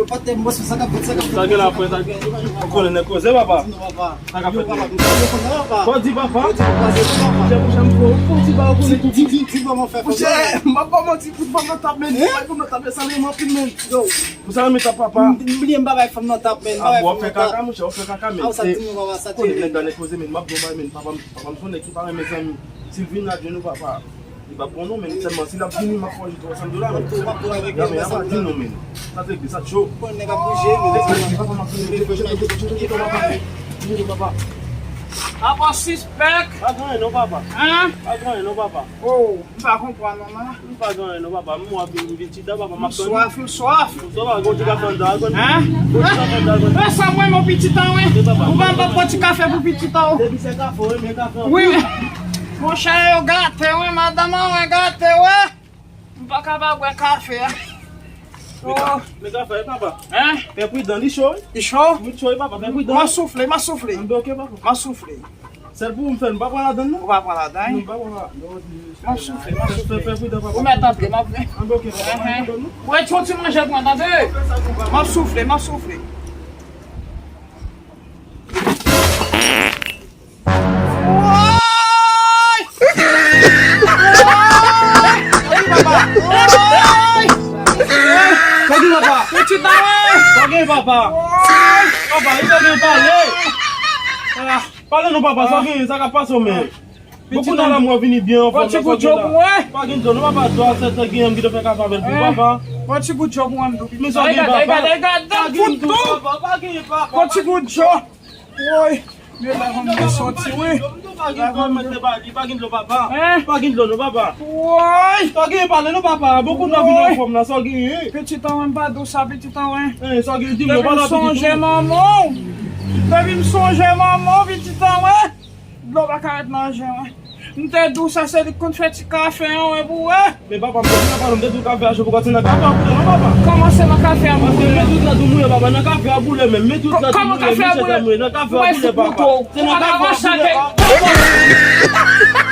Eu pode ter moço, saca puta, saca puta. Saca lá, foi, saca. Quando não é coisa, papá? Não, papá. Saca puta. Não, papá. Pode ir, papá. Pode ir, papá. Chama o pode ir, papá. Sim, vamos fazer. Você é, mas como tipo, vamos tá bem, como tá pensando em uma pimenta. Você não me tá, papá? Não vai fazer nota bem. Ah, vou ficar cá, mocha, vou ficar cá mesmo. Ah, sabe, não vai saber. Quando ele dá coisa mesmo, mas bomba mesmo, papá, me sonha aqui para meus amigos. Silvino Adriano, papá. Il va prendre mais seulement s'il a fini ma foi je dois s'en donner Tu vas pour avec mais les il va dire non mais ça c'est que ça chaud on ne va bouger mais papa Agora se espera. pas non papa Hein? pas non papa Oh, não vai comprar não, né? pas non papa moi petit papa m'a Suave, suave. ça va go tu vas prendre d'água Hein? Essa mãe, meu pititão, hein? Vamos pôr de café pro pititão. deve ser café mais café Oui. Moxa, é o gato, é madame, é gato, é. Não vai acabar com café. mais café papa Hein? fais cuidado de chaud E show? muito chaud papa fais cuidado Mas soufflé, mas soufflé. un peu OK papa Mas soufflé. c'est pour me faire pas pour la donner Vai pra lá, dá, non hein? pas voilà Mas soufflé, mas soufflé. fais cuidado papa Vou meter aqui, mas... un peu OK papa Ouais, tu vas te manger com a dave? Mas soufflé, mas soufflé. Cadê papá? Pititão, hein? Alguém, papá? Papá, isso alguém parle. Parle não, papá, só alguém, ça passe au même. Beaucoup dans la moi vini bien. Pode te good job, ouais? Pas qu'il donne, papa, toi, c'est ça qui aime qui te fait capable pour papa. Pode te good job, mano. Mais ça alguém, papa. Dá tudo. Papa, qui papa. Pode te good job. Oi. Meu Deus, vamos sortir, oui. Pas qu'il donne, mais pas qu'il donne, papa. Hein? Pas qu'il donne, papa. Oi. Toi, qui parle, non, papa. Beaucoup dans vini forme là, ça qui. Pititão, hein? Badou, sabe, pititão, hein? Ça qui dit, Deve me songer, mamão. Deve me songer, mamão, pititão, hein? Não vai cair na gema, hein? Não tem dulce, você quando fez esse café, hein, bué? Mais papa, me dit que café, je peux continuer à café, non, papa. Como você no café, Parce que bué? mets toute la doumouille, papa, dans le café à bouler, mais mets toute la Como doumouille, café à mets bouler? dans le café à Vai bouler, se papa. putou. C'est dans le café à bouler, papa.